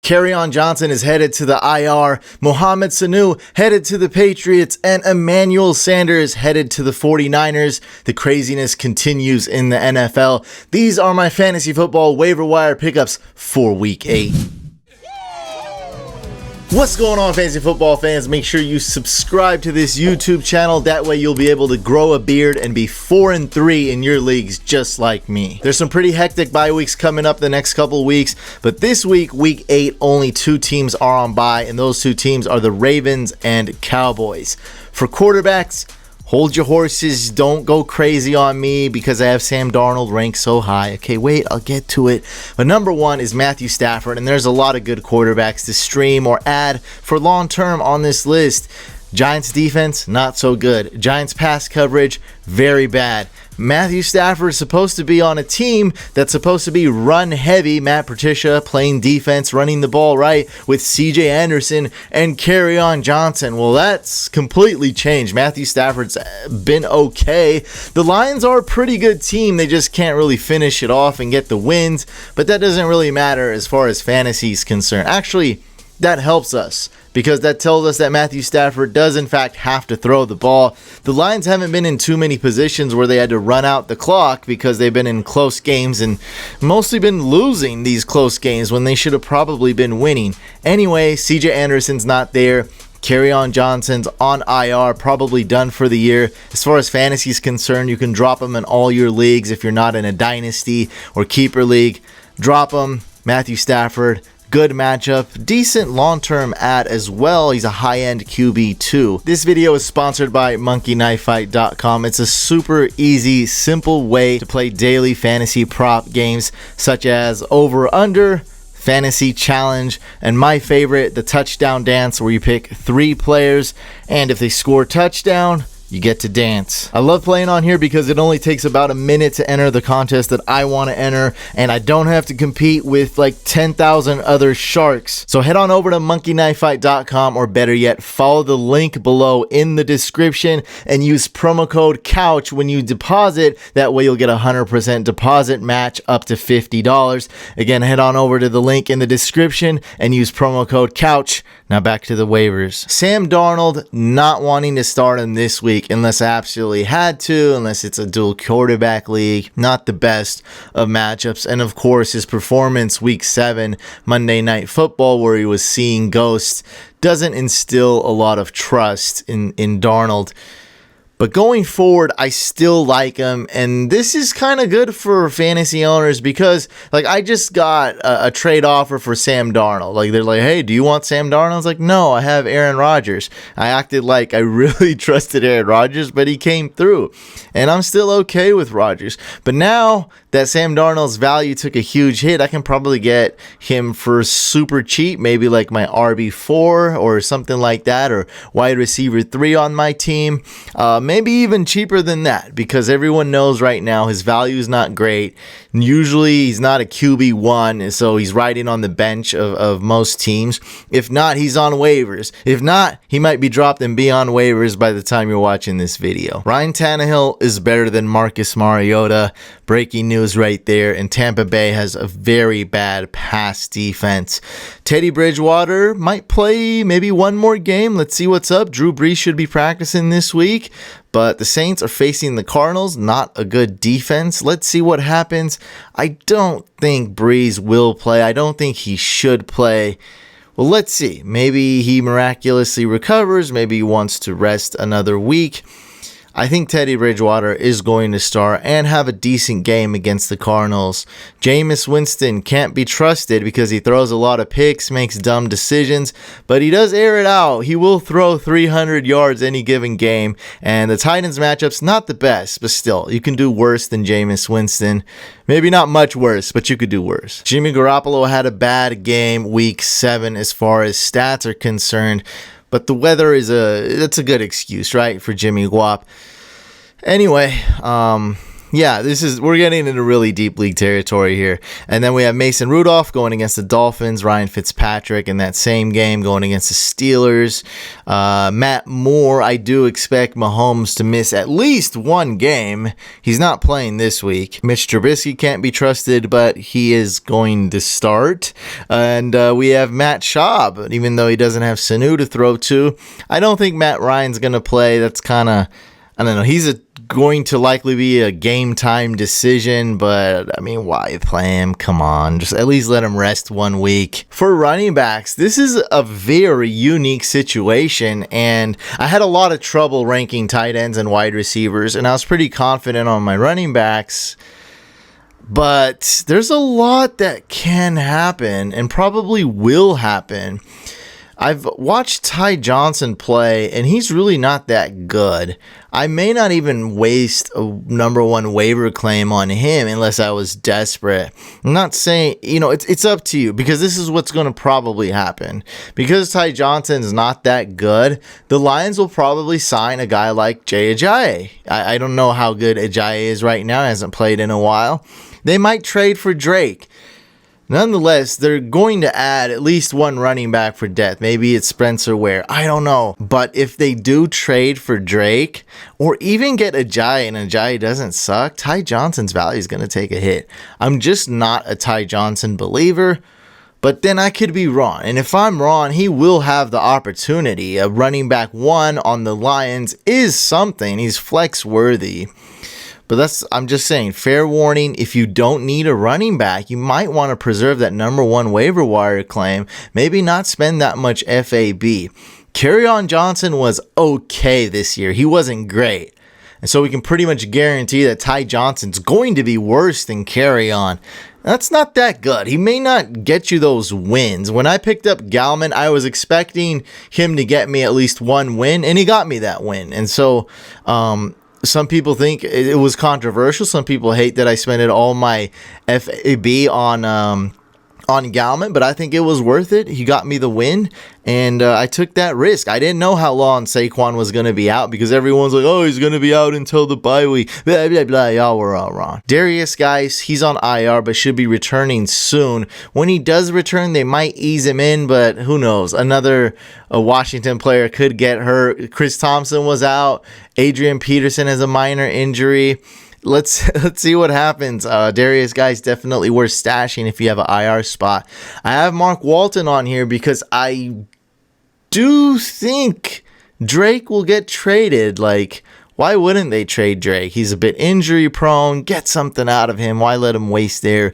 Kerryon Johnson is headed to the IR, Mohamed Sanu headed to the Patriots, and Emmanuel Sanders headed to the 49ers. The craziness continues in the NFL. These are my fantasy football waiver wire pickups for Week 8. What's going on, fantasy football fans? Make sure you subscribe to this YouTube channel. That way you'll be able to grow a beard and be 4-3 in your leagues just like me. There's some pretty hectic bye weeks coming up the next couple weeks, but this week, Week 8, only 2 teams are on bye, and those 2 teams are the Ravens and Cowboys. For quarterbacks, hold your horses. Don't go crazy on me because I have Sam Darnold ranked so high. Okay, wait, I'll get to it. But number 1 is Matthew Stafford, and there's a lot of good quarterbacks to stream or add for long term on this list. Giants defense, not so good. Giants pass coverage, very bad. Matthew Stafford is supposed to be on a team that's supposed to be run heavy. Matt Patricia playing defense, running the ball right with CJ Anderson and Kerryon Johnson. Well, that's completely changed. Matthew Stafford's been okay. The Lions are a pretty good team. They just can't really finish it off and get the wins, but that doesn't really matter as far as fantasy is concerned. Actually, that helps us because that tells us that Matthew Stafford does in fact have to throw the ball. The Lions haven't been in too many positions where they had to run out the clock because they've been in close games and mostly been losing these close games when they should have probably been winning. Anyway, CJ Anderson's not there. Kerryon Johnson's on IR, probably done for the year. As far as fantasy is concerned, you can drop him in all your leagues if you're not in a dynasty or keeper league. Drop him. Matthew Stafford, good matchup, decent long-term ad as well. He's a high-end QB too. This video is sponsored by monkeyknifefight.com. It's a super easy, simple way to play daily fantasy prop games such as over-under, fantasy challenge, and my favorite, the touchdown dance, where you pick 3 players and if they score touchdown, you get to dance. I love playing on here because it only takes about a minute to enter the contest that I want to enter, and I don't have to compete with like 10,000 other sharks. So head on over to monkeyknifefight.com, or better yet, follow the link below in the description and use promo code COUCH when you deposit. That way you'll get a 100% deposit match up to $50. Again, head on over to the link in the description and use promo code COUCH. Now back to the waivers. Sam Darnold, not wanting to start him this week unless I absolutely had to, unless it's a dual quarterback league. Not the best of matchups. And of course, his performance Week 7, Monday Night Football, where he was seeing ghosts, doesn't instill a lot of trust in Darnold. But going forward, I still like him, and this is kind of good for fantasy owners because, like, I just got a trade offer for Sam Darnold. Like, they're like, hey, do you want Sam Darnold? I was like, no, I have Aaron Rodgers. I acted like I really trusted Aaron Rodgers, but he came through, and I'm still okay with Rodgers. But now that Sam Darnold's value took a huge hit, I can probably get him for super cheap, maybe like my RB4 or something like that, or wide receiver 3 on my team. Maybe even cheaper than that, because everyone knows right now his value is not great. Usually he's not a QB1, so he's riding on the bench of most teams. If not, he's on waivers. If not, he might be dropped and be on waivers by the time you're watching this video. Ryan Tannehill is better than Marcus Mariota. Breaking news right there. And Tampa Bay has a very bad pass defense. Teddy Bridgewater might play maybe one more game. Let's see what's up. Drew Brees should be practicing this week. But the Saints are facing the Cardinals, not a good defense. Let's see what happens. I don't think Brees will play. I don't think he should play. Well, let's see. Maybe he miraculously recovers. Maybe he wants to rest another week. I think Teddy Bridgewater is going to start and have a decent game against the Cardinals. Jameis Winston can't be trusted because he throws a lot of picks, makes dumb decisions, but he does air it out. He will throw 300 yards any given game, and the Titans matchup's not the best, but still, you can do worse than Jameis Winston. Maybe not much worse, but you could do worse. Jimmy Garoppolo had a bad game Week 7 as far as stats are concerned. But the weather that's a good excuse, right, for Jimmy Guap. Anyway, Yeah, we're getting into really deep league territory here. And then we have Mason Rudolph going against the Dolphins, Ryan Fitzpatrick in that same game going against the Steelers. Matt Moore, I do expect Mahomes to miss at least one game. He's not playing this week. Mitch Trubisky can't be trusted, but he is going to start. And we have Matt Schaub, even though he doesn't have Sanu to throw to. I don't think Matt Ryan's going to play. That's kind of, I don't know. He's going to likely be a game time decision, but I mean, why play him? Come on, just at least let him rest 1 week. For running backs, this is a very unique situation, and I had a lot of trouble ranking tight ends and wide receivers, and I was pretty confident on my running backs. But there's a lot that can happen and probably will happen. I've watched Ty Johnson play, and he's really not that good. I may not even waste a number one waiver claim on him unless I was desperate. I'm not saying, it's up to you, because this is what's going to probably happen. Because Ty Johnson's not that good, the Lions will probably sign a guy like Jay Ajayi. I don't know how good Ajayi is right now. He hasn't played in a while. They might trade for Drake. Nonetheless, they're going to add at least one running back for depth. Maybe it's Spencer Ware. I don't know. But if they do trade for Drake or even get Ajayi and Ajayi doesn't suck, Ty Johnson's value is going to take a hit. I'm just not a Ty Johnson believer. But then I could be wrong. And if I'm wrong, he will have the opportunity. A running back one on the Lions is something. He's flex worthy. But I'm just saying, fair warning, if you don't need a running back, you might want to preserve that number one waiver wire claim. Maybe not spend that much FAB. Kerryon Johnson was okay this year. He wasn't great. And so we can pretty much guarantee that Ty Johnson's going to be worse than Kerryon. That's not that good. He may not get you those wins. When I picked up Gallman, I was expecting him to get me at least one win, and he got me that win. And so, some people think it was controversial. Some people hate that I spent all my FAB on Gallman, but I think it was worth it. He got me the win, and I took that risk. I didn't know how long Saquon was going to be out because everyone's like, oh, he's going to be out until the bye week. Blah, blah, blah. Y'all were all wrong. Darius, guys, he's on IR, but should be returning soon. When he does return, they might ease him in, but who knows? Another Washington player could get hurt. Chris Thompson was out. Adrian Peterson has a minor injury. Let's see what happens. Darius, guys, definitely worth stashing if you have an IR spot. I have Mark Walton on here because I do think Drake will get traded. Like, why wouldn't they trade Drake? He's a bit injury prone. Get something out of him. Why let him waste there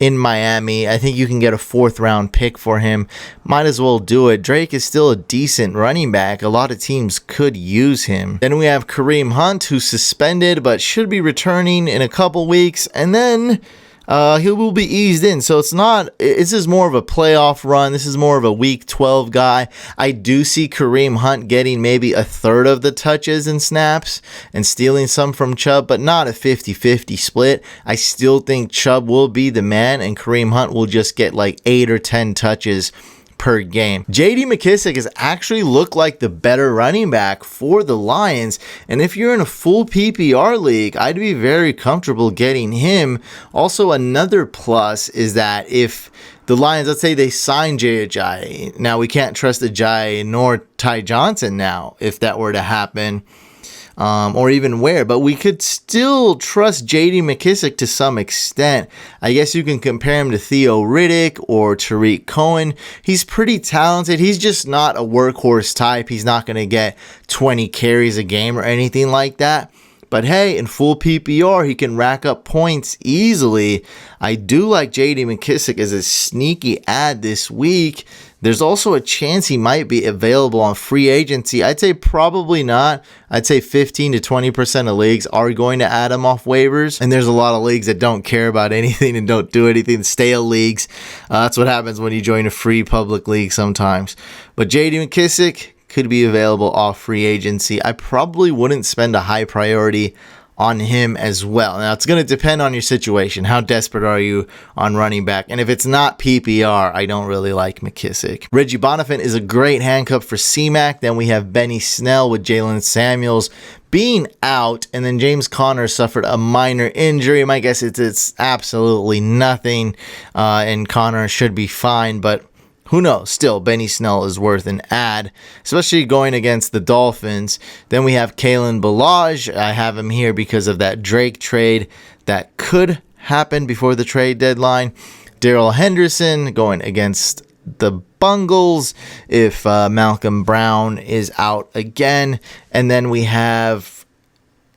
in Miami? I think you can get a 4th round pick for him. Might as well do it. Drake is still a decent running back. A lot of teams could use him. Then we have Kareem Hunt, who's suspended but should be returning in a couple weeks. And then he will be eased in. So this is more of a playoff run. This is more of a week 12 guy. I do see Kareem Hunt getting maybe a third of the touches and snaps and stealing some from Chubb, but not a 50-50 split. I still think Chubb will be the man and Kareem Hunt will just get like 8 or 10 touches per game. J.D. McKissic has actually looked like the better running back for the Lions, and if you're in a full PPR league, I'd be very comfortable getting him. Also, another plus is that if the Lions, let's say they sign Jay Ajayi, now we can't trust Ajayi nor Ty Johnson now if that were to happen. Or even Ware, but we could still trust J.D. McKissic to some extent. I guess you can compare him to Theo Riddick or Tariq Cohen. He's pretty talented. He's just not a workhorse type. He's not going to get 20 carries a game or anything like that. But hey, in full PPR, he can rack up points easily. I do like J.D. McKissic as a sneaky ad this week. There's also a chance he might be available on free agency. I'd say probably not. I'd say 15 to 20% of leagues are going to add him off waivers. And there's a lot of leagues that don't care about anything and don't do anything. Stale leagues. That's what happens when you join a free public league sometimes. But J.D. McKissic could be available off free agency. I probably wouldn't spend a high priority on him as well. Now, it's going to depend on your situation. How desperate are you on running back? And if it's not PPR, I don't really like McKissick. Reggie Bonifant is a great handcuff for C-Mac. Then we have Benny Snell with Jalen Samuels being out, and then James Conner suffered a minor injury. My guess is it's absolutely nothing, and Conner should be fine, but who knows? Still, Benny Snell is worth an add, especially going against the Dolphins. Then we have Kalen Ballage. I have him here because of that Drake trade that could happen before the trade deadline. Darrell Henderson going against the Bungles if Malcolm Brown is out again. And then we have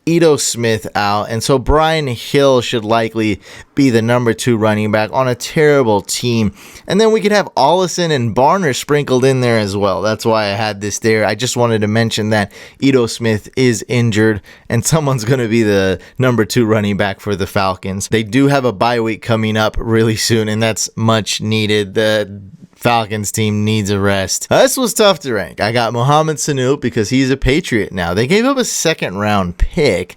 Ito Smith out, and so Brian Hill should likely be the number 2 running back on a terrible team. And then we could have Ollison and Barner sprinkled in there as well. That's why I had this there. I just wanted to mention that Ito Smith is injured, and someone's going to be the number 2 running back for the Falcons. They do have a bye week coming up really soon, and that's much needed. The Falcons team needs a rest. This was tough to rank. I got Mohamed Sanu because he's a Patriot now. They gave up a 2nd round pick,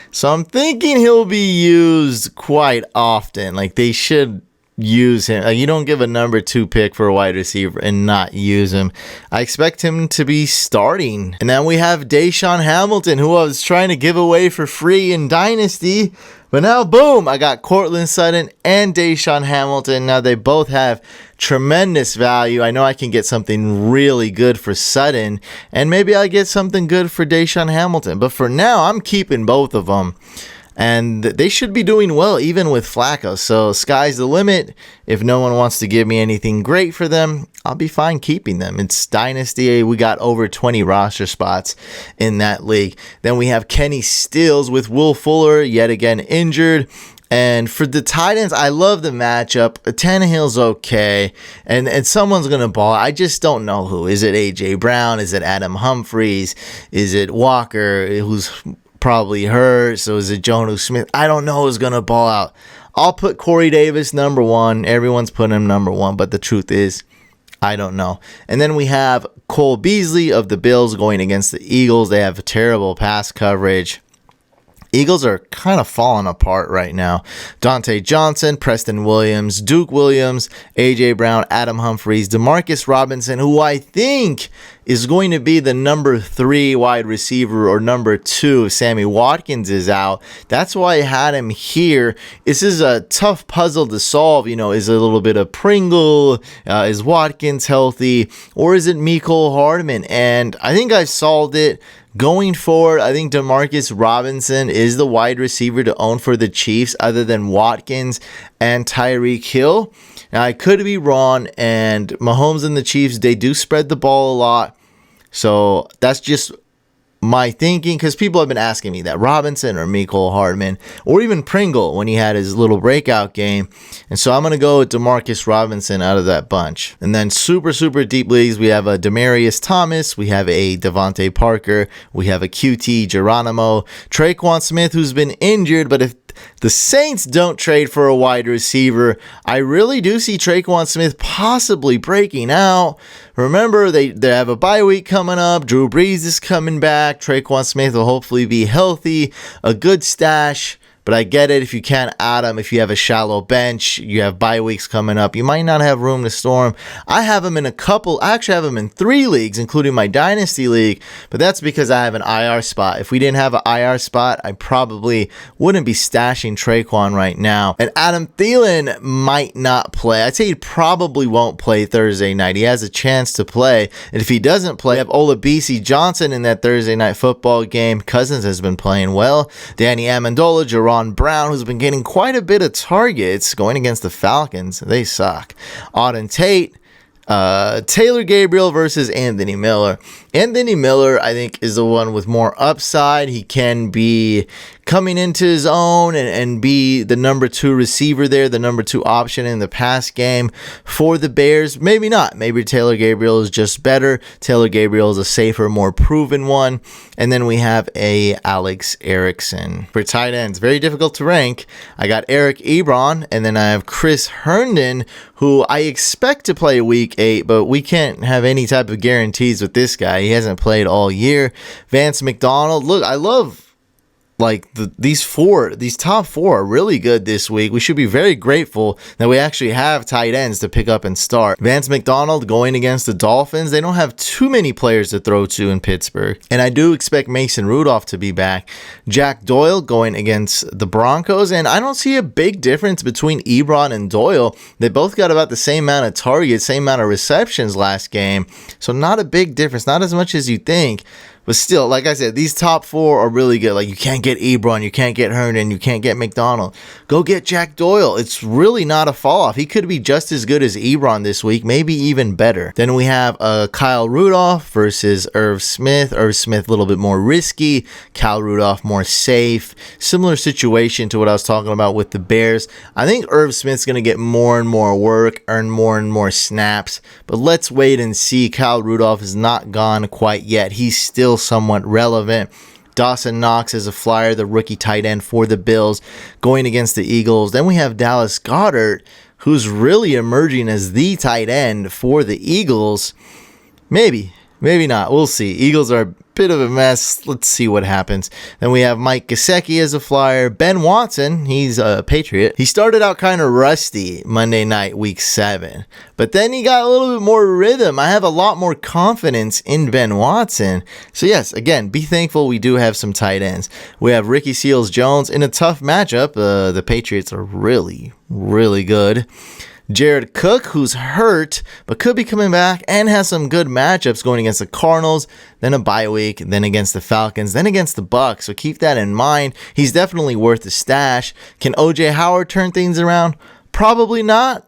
so I'm thinking he'll be used quite often. Like, they should use him. You don't give a number 2 pick for a wide receiver and not use him. I expect him to be starting. And then we have Deshaun Hamilton, who I was trying to give away for free in Dynasty. But now, boom, I got Cortland Sutton and Deshaun Hamilton. Now, they both have tremendous value. I know I can get something really good for Sutton, and maybe I get something good for Deshaun Hamilton. But for now, I'm keeping both of them. And they should be doing well, even with Flacco. So sky's the limit. If no one wants to give me anything great for them, I'll be fine keeping them. It's Dynasty. We got over 20 roster spots in that league. Then we have Kenny Stills with Will Fuller, yet again injured. And for the tight ends, I love the matchup. Tannehill's okay, and someone's going to ball. I just don't know who. Is it A.J. Brown? Is it Adam Humphries? Is it Walker, who's probably hurt? So is it Jonnu Smith? I don't know who's going to ball out. I'll put Corey Davis number 1. Everyone's putting him number 1, but the truth is, I don't know. And then we have Cole Beasley of the Bills going against the Eagles. They have terrible pass coverage. Eagles are kind of falling apart right now. Dante Johnson, Preston Williams, Duke Williams, A.J. Brown, Adam Humphries, Demarcus Robinson, who I think is going to be the number 3 wide receiver, or number 2 if Sammy Watkins is out. That's why I had him here. This is a tough puzzle to solve. You know, is it a little bit of Pringle? Is Watkins healthy? Or is it Mecole Hardman? And I think I've solved it. Going forward, I think Demarcus Robinson is the wide receiver to own for the Chiefs other than Watkins and Tyreek Hill. Now, I could be wrong, and Mahomes and the Chiefs, they do spread the ball a lot. So that's just my thinking, because people have been asking me that. Robinson or Mecole Hardman, or even Pringle when he had his little breakout game. And so I'm going to go with Demarcus Robinson out of that bunch. And then super deep leagues, we have a Demaryius Thomas, we have a Devontae Parker, we have a QT Geronimo, Traquan Smith, who's been injured, but if the Saints don't trade for a wide receiver, I really do see Traquan Smith possibly breaking out. Remember, they have a bye week coming up. Drew Brees is coming back. Traquan Smith will hopefully be healthy. A good stash. But I get it if you can't add him, if you have a shallow bench, you have bye weeks coming up, you might not have room to store him. I have him in a couple, I actually have him in 3 leagues, including my Dynasty League, but that's because I have an IR spot. If we didn't have an IR spot, I probably wouldn't be stashing Traquan right now. And Adam Thielen might not play. I'd say he probably won't play Thursday night. He has a chance to play. And if he doesn't play, I have Olabisi Johnson in that Thursday night football game. Cousins has been playing well. Danny Amendola, Jerron Brown, who's been getting quite a bit of targets going against the Falcons. They suck. Auden Tate, Taylor Gabriel versus Anthony Miller. Anthony Miller, I think, is the one with more upside. He can be coming into his own and be the number 2 receiver there, the number 2 option in the pass game for the Bears. Maybe not. Maybe Taylor Gabriel is just better. Taylor Gabriel is a safer, more proven one. And then we have a Alex Erickson. For tight ends, very difficult to rank. I got Eric Ebron, and then I have Chris Herndon, who I expect to play week 8, but we can't have any type of guarantees with this guy. He hasn't played all year. Vance McDonald. Look, I love like these top four are really good this week. We should be very grateful that we actually have tight ends to pick up and start. Vance McDonald going against the Dolphins. They don't have too many players to throw to in Pittsburgh. And I do expect Mason Rudolph to be back. Jack Doyle going against the Broncos. And I don't see a big difference between Ebron and Doyle. They both got about the same amount of targets, same amount of receptions last game. So not a big difference, not as much as you think. But still, like I said, these top four are really good. Like, you can't get Ebron, you can't get Herndon, you can't get McDonald. Go get Jack Doyle. It's really not a fall off. He could be just as good as Ebron this week, maybe even better. Then we have Kyle Rudolph versus Irv Smith. Irv Smith a little bit more risky, Kyle Rudolph more safe. Similar situation to what I was talking about with the Bears. I think Irv Smith's going to get more and more work, earn more and more snaps. But let's wait and see. Kyle Rudolph is not gone quite yet. He's still somewhat relevant. Dawson Knox is a flyer, the rookie tight end for the Bills, going against the Eagles. Then we have Dallas Goedert, who's really emerging as the tight end for the Eagles. Maybe not. We'll see. Eagles are a bit of a mess. Let's see what happens. Then we have Mike Gesicki as a flyer. Ben Watson, he's a Patriot. He started out kind of rusty Monday night, week 7. But then he got a little bit more rhythm. I have a lot more confidence in Ben Watson. So yes, again, be thankful we do have some tight ends. We have Ricky Seals-Jones in a tough matchup. The Patriots are really, really good. Jared Cook, who's hurt, but could be coming back and has some good matchups going against the Cardinals, then a bye week, then against the Falcons, then against the Bucs. So keep that in mind. He's definitely worth a stash. Can OJ Howard turn things around? Probably not.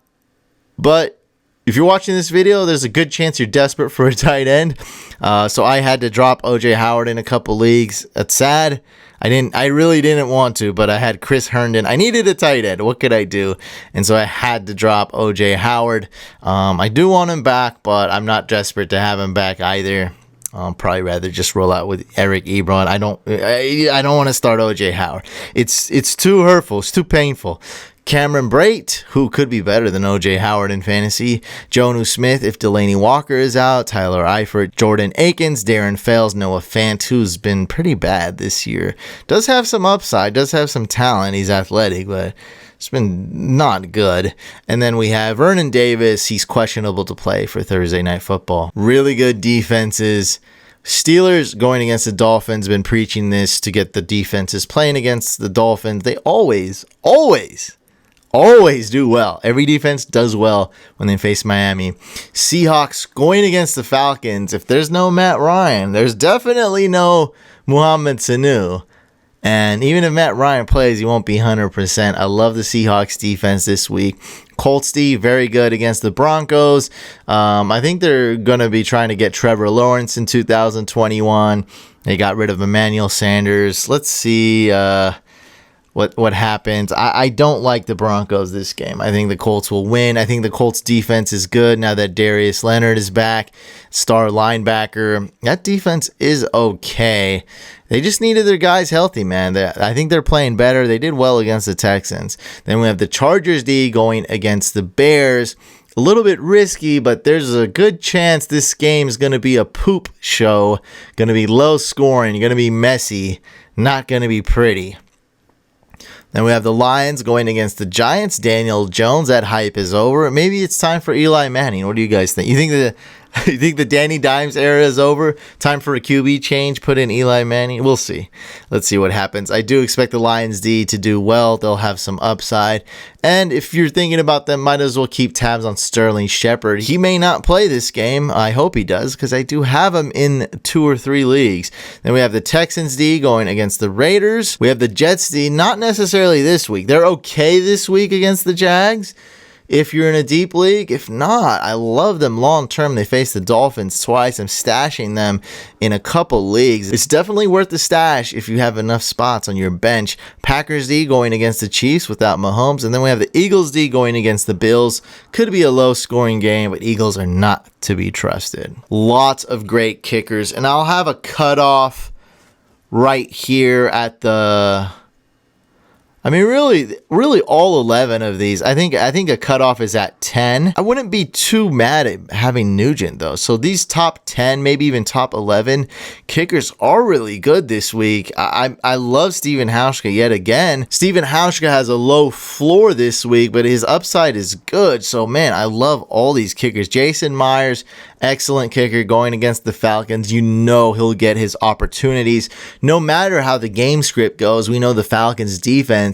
But if you're watching this video, there's a good chance you're desperate for a tight end. So I had to drop OJ Howard in a couple leagues. That's sad. I really didn't want to, but I had Chris Herndon. I needed a tight end. What could I do? And so I had to drop OJ Howard. I do want him back, but I'm not desperate to have him back either. Probably rather just roll out with Eric Ebron. I don't want to start OJ Howard. It's too hurtful. It's too painful. Cameron Brate, who could be better than OJ Howard in fantasy. Jonnu Smith if Delaney Walker is out. Tyler Eifert, Jordan Akins, Darren Fales, Noah Fant, who's been pretty bad this year. Does have some upside, does have some talent. He's athletic, but it's been not good. And then we have Vernon Davis. He's questionable to play for Thursday Night Football. Really good defenses. Steelers going against the Dolphins. Been preaching this to get the defenses playing against the Dolphins. They always do well. Every defense does well when they face Miami. Seahawks going against the Falcons. If there's no Matt Ryan, there's definitely no Mohamed Sanu. And even if Matt Ryan plays, he won't be 100%. I love the Seahawks defense this week. Colts D, very good against the Broncos. I think they're going to be trying to get Trevor Lawrence in 2021. They got rid of Emmanuel Sanders. Let's see what happens. I don't like the Broncos this game. I think the Colts will win. I think the Colts defense is good now that Darius Leonard is back, star linebacker. That defense is okay. They just needed their guys healthy, man. I think they're playing better. They did well against the Texans. Then we have the Chargers D going against the Bears. A little bit risky, but there's a good chance this game is going to be a poop show. Going to be low scoring. Going to be messy. Not going to be pretty. Then we have the Lions going against the Giants. Daniel Jones, that hype is over. Maybe it's time for Eli Manning. What do you guys think? You think the Danny Dimes era is over? Time for a QB change? Put in Eli Manning? We'll see. Let's see what happens. I do expect the Lions D to do well. They'll have some upside. And if you're thinking about them, might as well keep tabs on Sterling Shepard. He may not play this game. I hope he does, because I do have him in 2 or 3 leagues. Then we have the Texans D going against the Raiders. We have the Jets D, not necessarily this week. They're okay this week against the Jags. If you're in a deep league, if not, I love them long term. They face the Dolphins twice. I'm stashing them in a couple leagues. It's definitely worth the stash if you have enough spots on your bench. Packers D going against the Chiefs without Mahomes. And then we have the Eagles D going against the Bills. Could be a low scoring game, but Eagles are not to be trusted. Lots of great kickers. And I'll have a cutoff right here at the I mean, really all 11 of these. I think a cutoff is at 10. I wouldn't be too mad at having Nugent though. So these top 10, maybe even top 11 kickers are really good this week. I love Steven Hauschka yet again. Steven Hauschka has a low floor this week, but his upside is good. So man, I love all these kickers. Jason Myers, excellent kicker going against the Falcons. You know he'll get his opportunities. No matter how the game script goes, we know the Falcons defense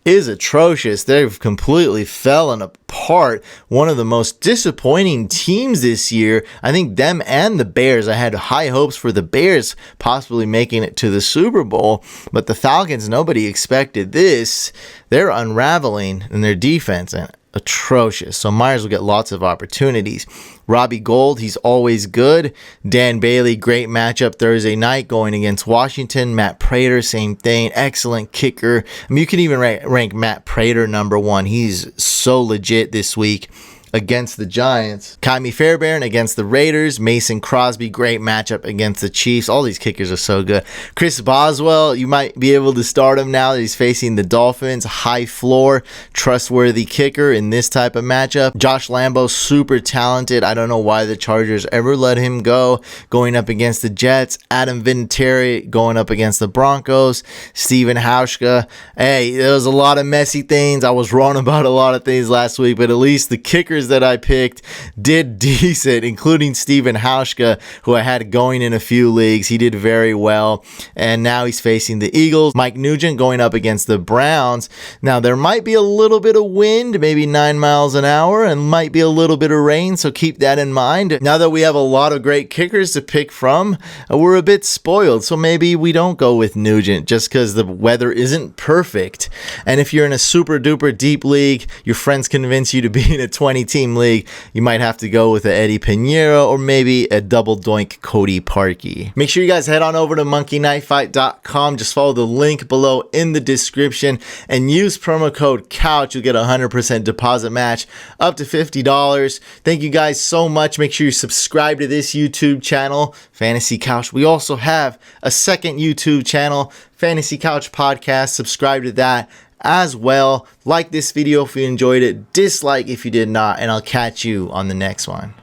is atrocious. They've completely fallen apart. One of the most disappointing teams this year. I think them and the Bears. I had high hopes for the Bears possibly making it to the Super Bowl, but the Falcons, nobody expected this. They're unraveling in their defense and atrocious. So Myers will get lots of opportunities. Robbie Gould, he's always good. Dan Bailey, great matchup Thursday night going against Washington. Matt Prater, same thing. Excellent kicker. I mean, you can even rank Matt Prater number 1. He's so legit this week against the Giants. Kaimi Fairbairn against the Raiders. Mason Crosby, great matchup against the Chiefs. All these kickers are so good. Chris Boswell, you might be able to start him now that he's facing the Dolphins. High floor, trustworthy kicker in this type of matchup. Josh Lambo, super talented. I don't know why the Chargers ever let him go. Going up against the Jets. Adam Vinatieri going up against the Broncos. Steven Hauschka. Hey, there was a lot of messy things. I was wrong about a lot of things last week, but at least the kickers that I picked did decent, including Steven Hauschka, who I had going in a few leagues. He did very well, and now he's facing the Eagles. Mike Nugent going up against the Browns. Now, there might be a little bit of wind, maybe 9 miles an hour, and might be a little bit of rain, so keep that in mind. Now that we have a lot of great kickers to pick from, we're a bit spoiled, so maybe we don't go with Nugent just because the weather isn't perfect. And if you're in a super duper deep league, your friends convince you to be in a 20-team league, you might have to go with a Eddie Pinheiro or maybe a double doink Cody Parkey. Make sure you guys head on over to monkeyknifefight.com. Just follow the link below in the description and use promo code COUCH. You'll get a 100% deposit match up to $50. Thank you guys so much. Make sure you subscribe to this YouTube channel, Fantasy Couch. We also have a second YouTube channel, Fantasy Couch Podcast. Subscribe to that as well. Like this video if you enjoyed it, dislike if you did not, and I'll catch you on the next one.